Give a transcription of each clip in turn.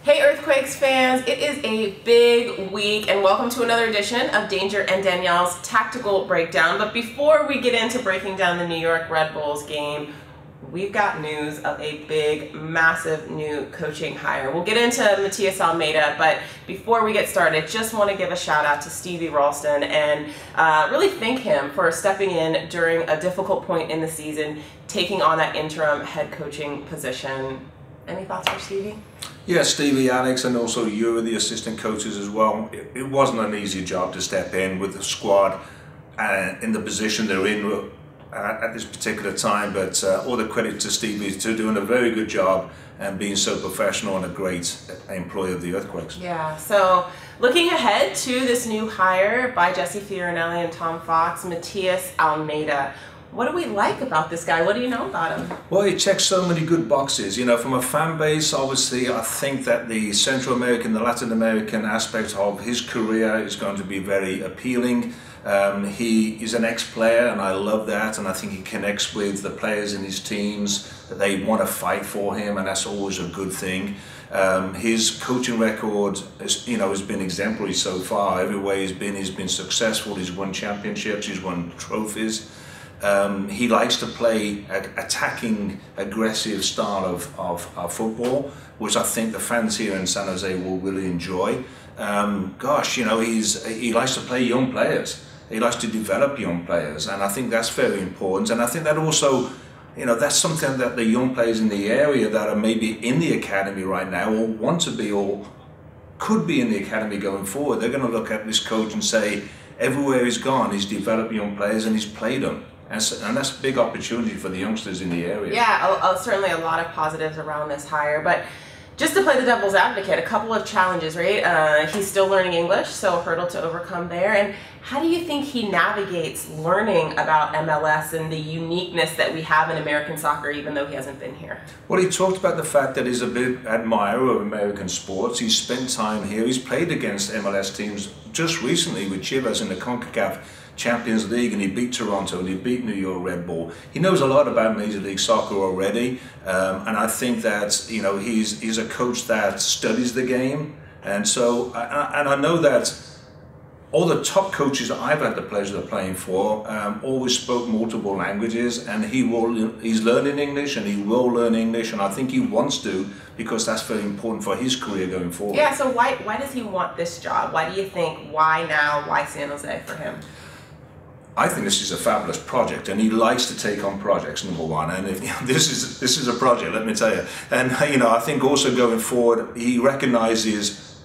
Hey Earthquakes fans, it is a big week and welcome to another edition of Danger and Danielle's Tactical Breakdown. But before we get into breaking down the New York Red Bulls game, we've got news of a big, massive new coaching hire. We'll get into Matias Almeida, but before we get started, just want to give a shout out to Stevie Ralston and really thank him for stepping in during a difficult point in the season, taking on that interim head coaching position. Any thoughts for Stevie? Yeah, Stevie, Alex, and also you were the assistant coaches as well. It wasn't an easy job to step in with the squad in the position they're in at this particular time, but all the credit to Stevie to doing a very good job and being so professional and a great employee of the Earthquakes. Yeah, so looking ahead to this new hire by Jesse Fiorinelli and Tom Fox, Matias Almeida. What do we like about this guy? What do you know about him? Well, he checks so many good boxes. You know, from a fan base, obviously, I think that the Central American, the Latin American aspect of his career is going to be very appealing. He is an ex-player, and I love that, and I think he connects with the players in his teams, that they want to fight for him, and that's always a good thing. His coaching record has been exemplary so far. Everywhere he's been successful. He's won championships, he's won trophies. He likes to play attacking, aggressive style of football, which I think the fans here in San Jose will really enjoy. He likes to play young players. He likes to develop young players, and I think that's very important. And I think that also, that's something that the young players in the area that are maybe in the academy right now, or want to be, or could be in the academy going forward, they're going to look at this coach and say, everywhere he's gone, he's developed young players and he's played them. And that's a big opportunity for the youngsters in the area. Yeah, certainly a lot of positives around this hire. But just to play the devil's advocate, a couple of challenges, right? He's still learning English, so a hurdle to overcome there. And how do you think he navigates learning about MLS and the uniqueness that we have in American soccer, even though he hasn't been here? Well, he talked about the fact that he's a big admirer of American sports. He's spent time here. He's played against MLS teams just recently with Chivas in the CONCACAF Champions League, and he beat Toronto and he beat New York Red Bull. He knows a lot about Major League Soccer already, and I think that he's a coach that studies the game, and so I know that all the top coaches that I've had the pleasure of playing for always spoke multiple languages, and he's learning English and he will learn English, and I think he wants to, because that's very important for his career going forward. Yeah, so why does he want this job? Why do you think, why now, why San Jose for him? I think this is a fabulous project, and he likes to take on projects, number one. And this is a project, let me tell you. And I think also going forward, he recognizes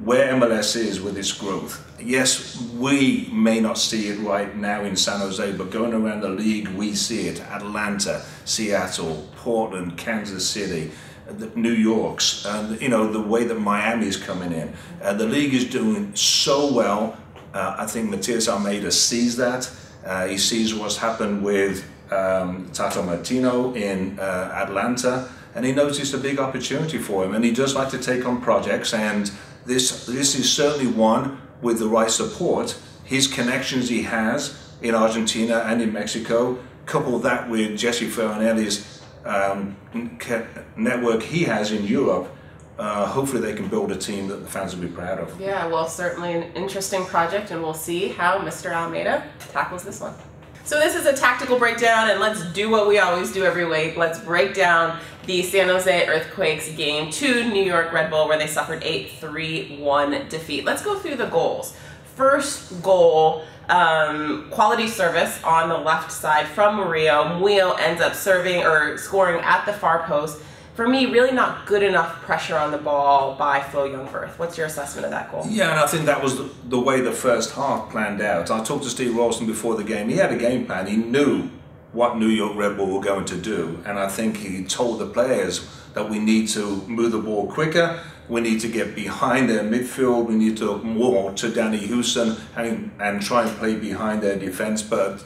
where MLS is with its growth. Yes, we may not see it right now in San Jose, but going around the league, we see it. Atlanta, Seattle, Portland, Kansas City, New York's, and the way that Miami is coming in. The league is doing so well. I think Matias Almeida sees that. He sees what's happened with Tato Martino in Atlanta, and he knows it's a big opportunity for him, and he does like to take on projects, and this is certainly one with the right support. His connections he has in Argentina and in Mexico, couple that with Jesse Fiorinelli's network he has in Europe, hopefully they can build a team that the fans will be proud of. Yeah, well, certainly an interesting project, and we'll see how Mr. Almeida tackles this one. So this is a tactical breakdown, and let's do what we always do every week. Let's break down the San Jose Earthquakes game to New York Red Bull, where they suffered a 3-1 defeat. Let's go through the goals. First goal, quality service on the left side from Murillo. Murillo ends up scoring at the far post. For me, really not good enough pressure on the ball by Flo Youngberth. What's your assessment of that goal? Yeah, and I think that was the way the first half planned out. I talked to Steve Ralston before the game. He had a game plan. He knew what New York Red Bull were going to do. And I think he told the players that we need to move the ball quicker. We need to get behind their midfield. We need to more to Danny Houston and try and play behind their defense. But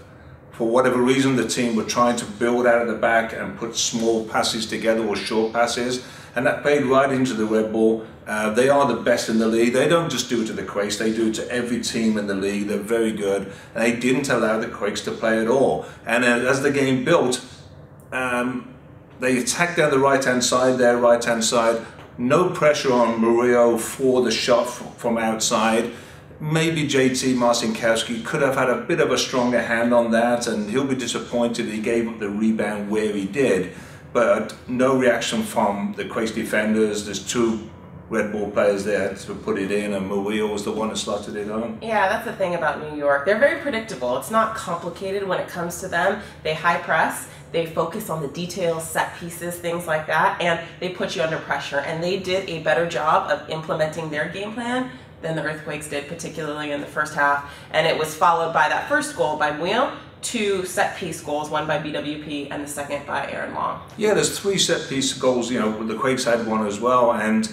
for whatever reason, the team were trying to build out of the back and put small passes together, or short passes, and that played right into the Red Bull. They are the best in the league. They don't just do it to the Quakes, they do it to every team in the league. They're very good, and they didn't allow the Quakes to play at all. And as the game built, they attacked down the right-hand side, no pressure on Murillo for the shot from outside. Maybe JT Marcinkowski could have had a bit of a stronger hand on that, and he'll be disappointed he gave up the rebound where he did. But no reaction from the Quakes defenders. There's two Red Bull players there to put it in, and Murillo was the one that slotted it on. Yeah, that's the thing about New York. They're very predictable. It's not complicated when it comes to them. They high press. They focus on the details, set pieces, things like that, and they put you under pressure. And they did a better job of implementing their game plan than the Earthquakes did, particularly in the first half. And it was followed by that first goal by Murillo, two set-piece goals, one by BWP and the second by Aaron Long. Yeah, there's three set-piece goals. You know, the Quakes had one as well, and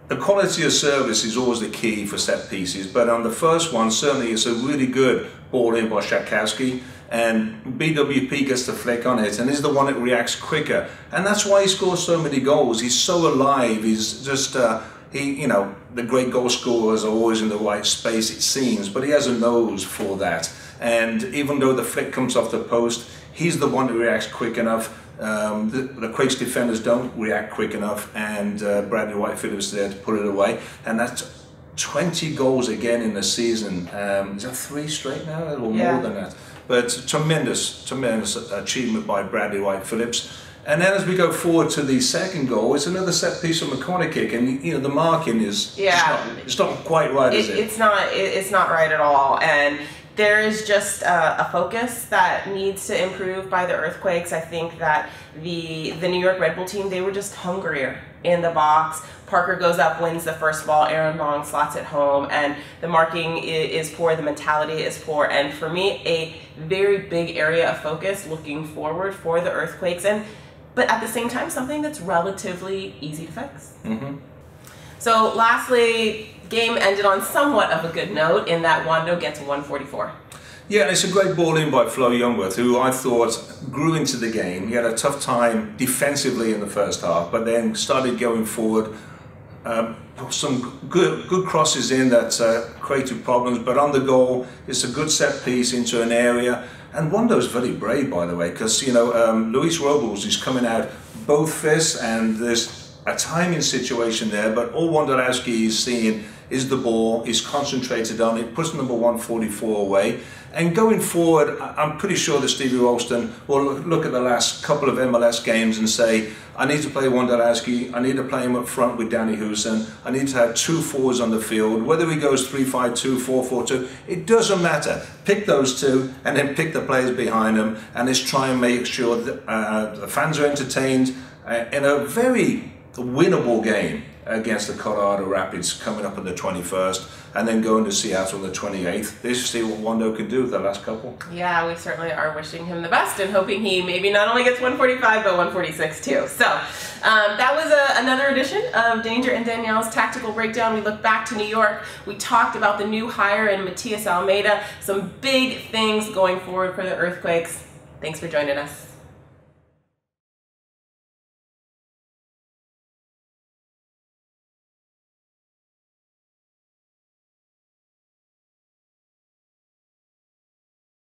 the quality of service is always the key for set pieces. But on the first one, certainly it's a really good ball in by Szatkowski, and BWP gets the flick on it, and is the one that reacts quicker. And that's why he scores so many goals. He's so alive. He's just you know, the great goal scorers are always in the right space, it seems, but he has a nose for that. And even though the flick comes off the post, he's the one that reacts quick enough. The Quakes defenders don't react quick enough, and Bradley White-Phillips there to put it away. And that's 20 goals again in the season. Is that 3 straight now, or more than that? But tremendous achievement by Bradley White-Phillips. And then as we go forward to the second goal, it's another set piece from a corner kick, and you know the marking is it's not quite right, is it? It's not right at all, and there is just a focus that needs to improve by the Earthquakes. I think that the New York Red Bull team, they were just hungrier in the box. Parker goes up, wins the first ball, Aaron Long slots it home, and the marking is poor, the mentality is poor, and for me, a very big area of focus looking forward for the Earthquakes, but at the same time, something that's relatively easy to fix. Mm-hmm. So lastly, game ended on somewhat of a good note in that Wando gets 144. Yeah, it's a great ball in by Flo Youngworth, who I thought grew into the game. He had a tough time defensively in the first half, but then started going forward. Some good crosses in that created problems, but on the goal, it's a good set piece into an area. And Wando's very brave, by the way, because you know Luis Robles is coming out both fists, and there's a timing situation there. But all Wondolowski is seeing is the ball, is concentrated on it, puts number 144 away. And going forward, I'm pretty sure that Stevie Ralston will look at the last couple of MLS games and say, I need to play Wondolowski, I need to play him up front with Danny Houston, I need to have 2 forwards on the field. Whether he goes 3-5-2, 4-4-2, it doesn't matter. Pick those two and then pick the players behind them, and let's try and make sure that the fans are entertained in a very winnable game against the Colorado Rapids coming up on the 21st, and then going to Seattle on the 28th. Let's see what Wando can do with the last couple. Yeah, we certainly are wishing him the best and hoping he maybe not only gets 145 but 146 too. So that was another edition of Danger and Danielle's Tactical Breakdown. We look back to New York. We talked about the new hire in Matias Almeyda. Some big things going forward for the Earthquakes. Thanks for joining us.